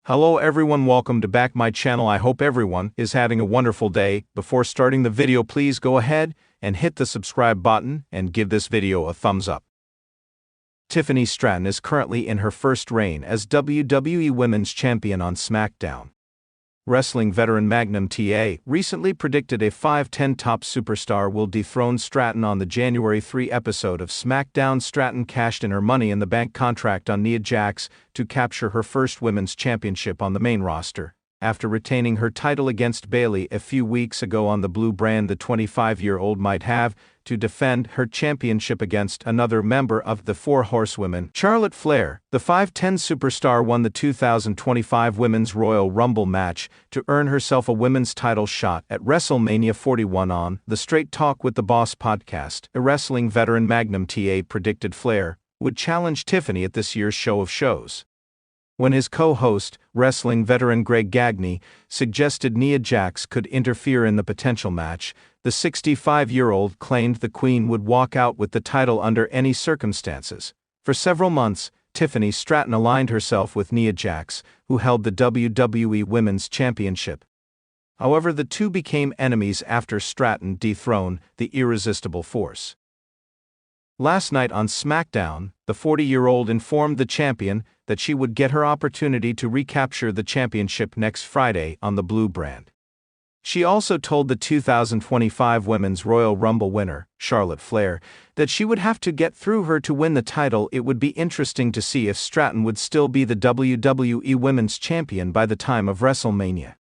Hello everyone, welcome to back my channel. I hope everyone is having a wonderful day. Before starting the video, please go ahead and hit the subscribe button and give this video a thumbs up. Tiffany Stratton is currently in her first reign as WWE Women's Champion on SmackDown. Wrestling veteran Magnum TA recently predicted a 5'10" top superstar will dethrone Stratton on the January 3 episode of SmackDown. Stratton cashed in her Money in the Bank contract on Nia Jax to capture her first women's championship on the main roster. After retaining her title against Bayley a few weeks ago on the Blue brand, the 25-year-old might have to defend her championship against another member of the Four Horsewomen, Charlotte Flair. The 5'10" superstar won the 2025 Women's Royal Rumble match to earn herself a women's title shot at WrestleMania 41 on the Straight Talk with the Boss podcast. A wrestling veteran Magnum TA predicted Flair would challenge Tiffany at this year's Show of Shows. When his co-host, wrestling veteran Greg Gagne, suggested Nia Jax could interfere in the potential match, the 65-year-old claimed the Queen would walk out with the title under any circumstances. For several months, Tiffany Stratton aligned herself with Nia Jax, who held the WWE Women's Championship. However, the two became enemies after Stratton dethroned the irresistible force. Last night on SmackDown, the 40-year-old informed the champion that she would get her opportunity to recapture the championship next Friday on the Blue brand. She also told the 2025 Women's Royal Rumble winner, Charlotte Flair, that she would have to get through her to win the title. It would be interesting to see if Stratton would still be the WWE Women's Champion by the time of WrestleMania.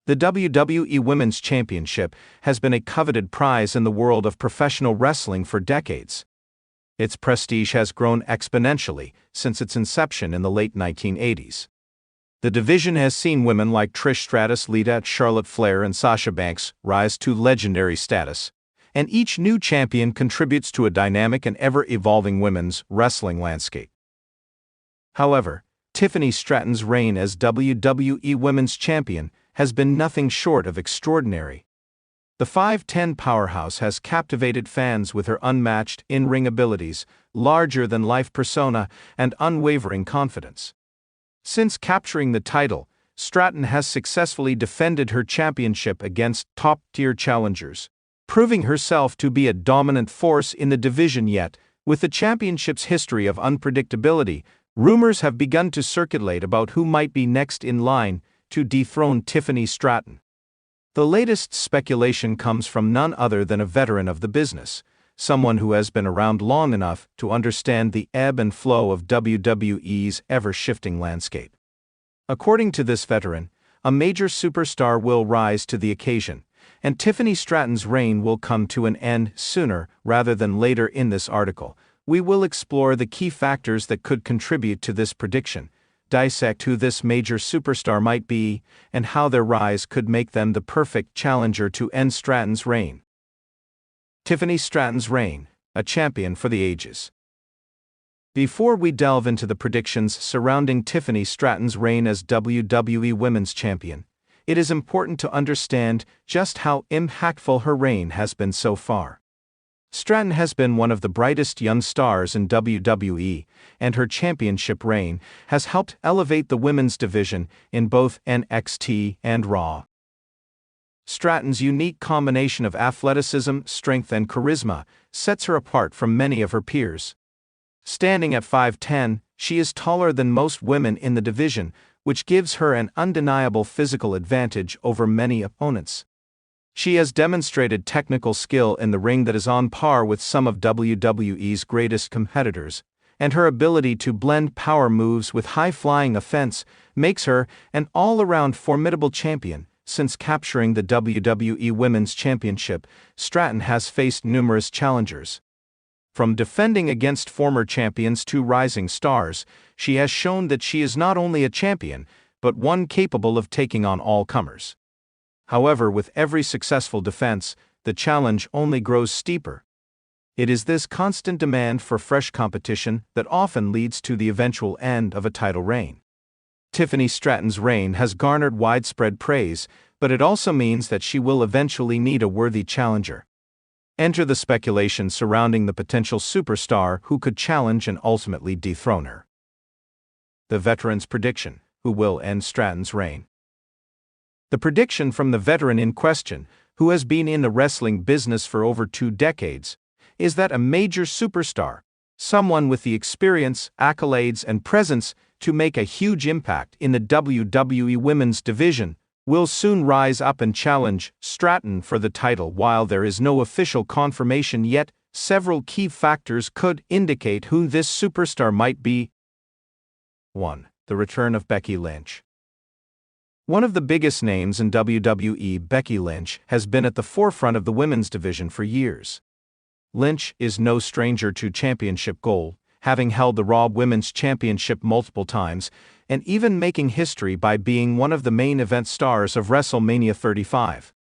The WWE Women's Championship has been a coveted prize in the world of professional wrestling for decades. Its prestige has grown exponentially since its inception in the late 1980s. The division has seen women like Trish Stratus, Lita, Charlotte Flair, and Sasha Banks rise to legendary status, and each new champion contributes to a dynamic and ever-evolving women's wrestling landscape. However, Tiffany Stratton's reign as WWE Women's Champion has been nothing short of extraordinary. The 5'10" powerhouse has captivated fans with her unmatched in-ring abilities, larger-than-life persona, and unwavering confidence. Since capturing the title, Stratton has successfully defended her championship against top-tier challengers, proving herself to be a dominant force in the division. Yet, with the championship's history of unpredictability, rumors have begun to circulate about who might be next in line to dethrone Tiffany Stratton. The latest speculation comes from none other than a veteran of the business, someone who has been around long enough to understand the ebb and flow of WWE's ever-shifting landscape. According to this veteran, a major superstar will rise to the occasion, and Tiffany Stratton's reign will come to an end sooner rather than later. In this article, we will explore the key factors that could contribute to this prediction, dissect who this major superstar might be, and how their rise could make them the perfect challenger to end Stratton's reign. Tiffany Stratton's reign, a champion for the ages. Before we delve into the predictions surrounding Tiffany Stratton's reign as WWE Women's Champion, it is important to understand just how impactful her reign has been so far. Stratton has been one of the brightest young stars in WWE, and her championship reign has helped elevate the women's division in both NXT and Raw. Stratton's unique combination of athleticism, strength, and charisma sets her apart from many of her peers. Standing at 5'10", she is taller than most women in the division, which gives her an undeniable physical advantage over many opponents. She has demonstrated technical skill in the ring that is on par with some of WWE's greatest competitors, and her ability to blend power moves with high-flying offense makes her an all-around formidable champion. Since capturing the WWE Women's Championship, Stratton has faced numerous challengers. From defending against former champions to rising stars, she has shown that she is not only a champion, but one capable of taking on all comers. However, with every successful defense, the challenge only grows steeper. It is this constant demand for fresh competition that often leads to the eventual end of a title reign. Tiffany Stratton's reign has garnered widespread praise, but it also means that she will eventually need a worthy challenger. Enter the speculation surrounding the potential superstar who could challenge and ultimately dethrone her. The veteran's prediction: who will end Stratton's reign. The prediction from the veteran in question, who has been in the wrestling business for over 2 decades, is that a major superstar, someone with the experience, accolades, and presence to make a huge impact in the WWE Women's division, will soon rise up and challenge Stratton for the title. While there is no official confirmation yet, several key factors could indicate who this superstar might be. 1. The return of Becky Lynch. One of the biggest names in WWE, Becky Lynch, has been at the forefront of the women's division for years. Lynch is no stranger to championship gold, having held the Raw Women's Championship multiple times, and even making history by being one of the main event stars of WrestleMania 35.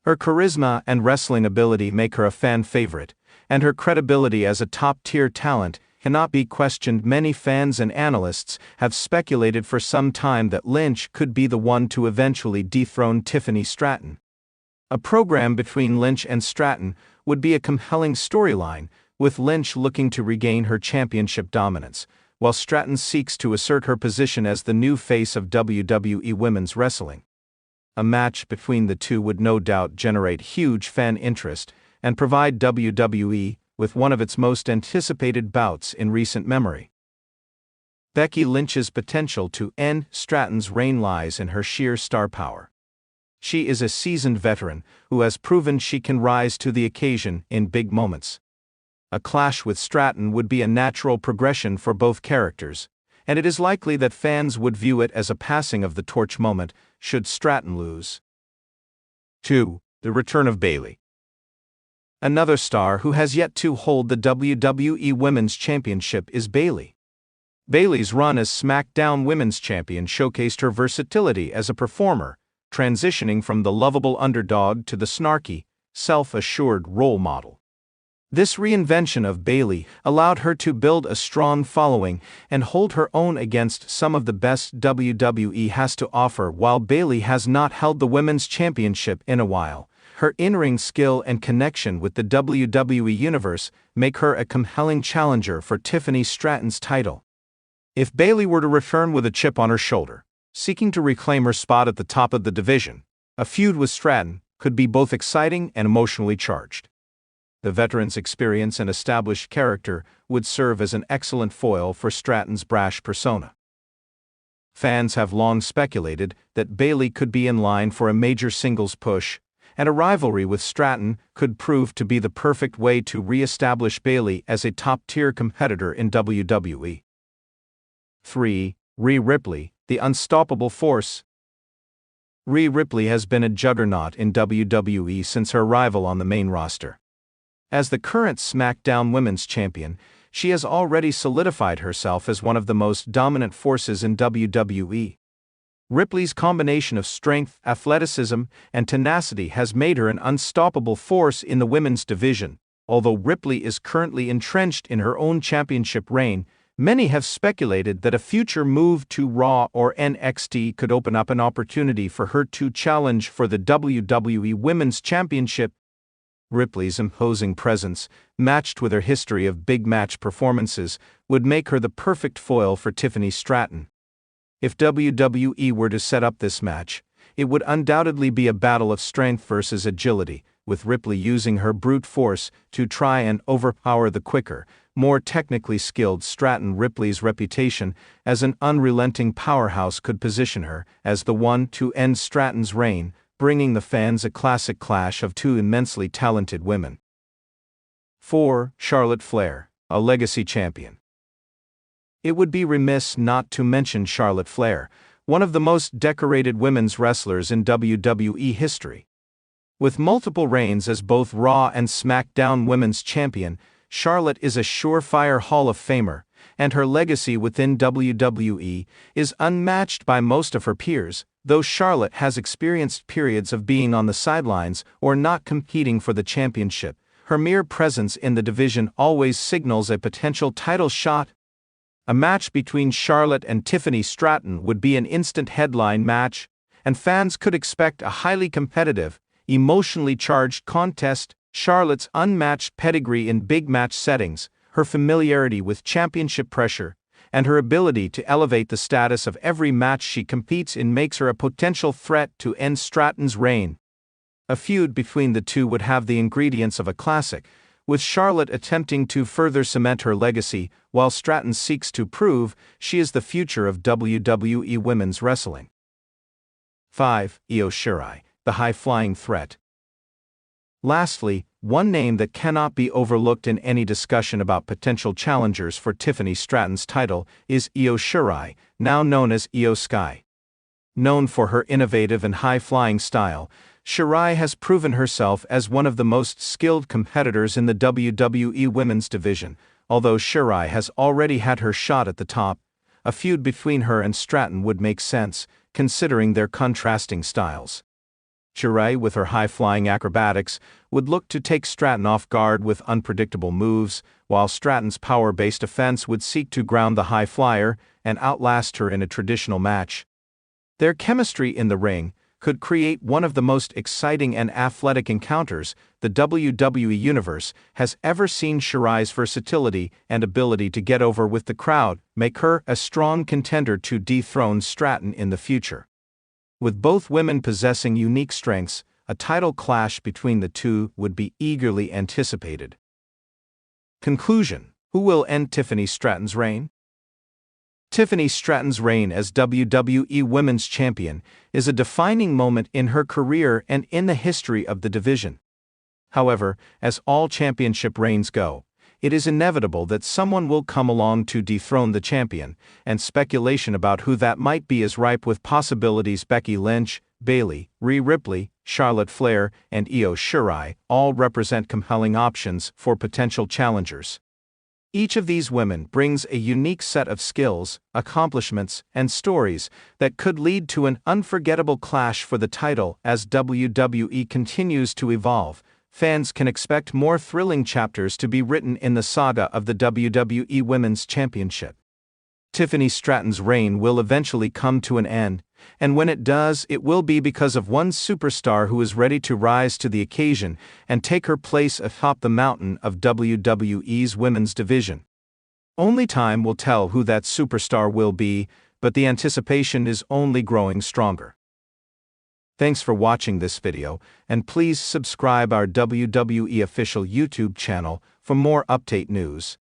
Her charisma and wrestling ability make her a fan favorite, and her credibility as a top-tier talent cannot be questioned. Many fans and analysts have speculated for some time that Lynch could be the one to eventually dethrone Tiffany Stratton. A program between Lynch and Stratton would be a compelling storyline, with Lynch looking to regain her championship dominance, while Stratton seeks to assert her position as the new face of WWE Women's Wrestling. A match between the two would no doubt generate huge fan interest and provide WWE with one of its most anticipated bouts in recent memory. Becky Lynch's potential to end Stratton's reign lies in her sheer star power. She is a seasoned veteran who has proven she can rise to the occasion in big moments. A clash with Stratton would be a natural progression for both characters, and it is likely that fans would view it as a passing of the torch moment should Stratton lose. 2. The return of Bayley. Another star who has yet to hold the WWE Women's Championship is Bayley. Bayley's run as SmackDown Women's Champion showcased her versatility as a performer, transitioning from the lovable underdog to the snarky, self-assured role model. This reinvention of Bayley allowed her to build a strong following and hold her own against some of the best WWE has to offer. While Bayley has not held the Women's Championship in a while, her in-ring skill and connection with the WWE Universe make her a compelling challenger for Tiffany Stratton's title. If Bayley were to return with a chip on her shoulder, seeking to reclaim her spot at the top of the division, a feud with Stratton could be both exciting and emotionally charged. The veteran's experience and established character would serve as an excellent foil for Stratton's brash persona. Fans have long speculated that Bayley could be in line for a major singles push, and a rivalry with Stratton could prove to be the perfect way to re-establish Bayley as a top-tier competitor in WWE. 3. Rhea Ripley, the unstoppable force. Rhea Ripley has been a juggernaut in WWE since her arrival on the main roster. As the current SmackDown Women's Champion, she has already solidified herself as one of the most dominant forces in WWE. Ripley's combination of strength, athleticism, and tenacity has made her an unstoppable force in the women's division. Although Ripley is currently entrenched in her own championship reign, many have speculated that a future move to Raw or NXT could open up an opportunity for her to challenge for the WWE Women's Championship. Ripley's imposing presence, matched with her history of big match performances, would make her the perfect foil for Tiffany Stratton. If WWE were to set up this match, it would undoubtedly be a battle of strength versus agility, with Ripley using her brute force to try and overpower the quicker, more technically skilled Stratton. Ripley's reputation as an unrelenting powerhouse could position her as the one to end Stratton's reign, bringing the fans a classic clash of two immensely talented women. 4. Charlotte Flair, a legacy champion. It would be remiss not to mention Charlotte Flair, one of the most decorated women's wrestlers in WWE history. With multiple reigns as both Raw and SmackDown Women's Champion, Charlotte is a surefire Hall of Famer, and her legacy within WWE is unmatched by most of her peers. Though Charlotte has experienced periods of being on the sidelines or not competing for the championship, her mere presence in the division always signals a potential title shot. A match between Charlotte and Tiffany Stratton would be an instant headline match, and fans could expect a highly competitive, emotionally charged contest. Charlotte's unmatched pedigree in big match settings, her familiarity with championship pressure, and her ability to elevate the status of every match she competes in makes her a potential threat to end Stratton's reign. A feud between the two would have the ingredients of a classic, with Charlotte attempting to further cement her legacy while Stratton seeks to prove she is the future of WWE Women's Wrestling. 5. Io Shirai, the high-flying threat. Lastly, one name that cannot be overlooked in any discussion about potential challengers for Tiffany Stratton's title is Io Shirai, now known as Io Sky. Known for her innovative and high-flying style, Shirai has proven herself as one of the most skilled competitors in the WWE Women's division. Although Shirai has already had her shot at the top, a feud between her and Stratton would make sense, considering their contrasting styles. Shirai, with her high-flying acrobatics, would look to take Stratton off guard with unpredictable moves, while Stratton's power-based offense would seek to ground the high flyer and outlast her in a traditional match. Their chemistry in the ring could create one of the most exciting and athletic encounters the WWE Universe has ever seen. Shirai's versatility and ability to get over with the crowd make her a strong contender to dethrone Stratton in the future. With both women possessing unique strengths, a title clash between the two would be eagerly anticipated. Conclusion: who will end Tiffany Stratton's reign? Tiffany Stratton's reign as WWE Women's Champion is a defining moment in her career and in the history of the division. However, as all championship reigns go, it is inevitable that someone will come along to dethrone the champion, and speculation about who that might be is ripe with possibilities. Becky Lynch, Bayley, Rhea Ripley, Charlotte Flair, and Io Shirai all represent compelling options for potential challengers. Each of these women brings a unique set of skills, accomplishments, and stories that could lead to an unforgettable clash for the title. As WWE continues to evolve, fans can expect more thrilling chapters to be written in the saga of the WWE Women's Championship. Tiffany Stratton's reign will eventually come to an end, and when it does, it will be because of one superstar who is ready to rise to the occasion and take her place atop the mountain of WWE's women's division. Only time will tell who that superstar will be, but the anticipation is only growing stronger. Thanks for watching this video, and please subscribe our WWE official YouTube channel for more update news.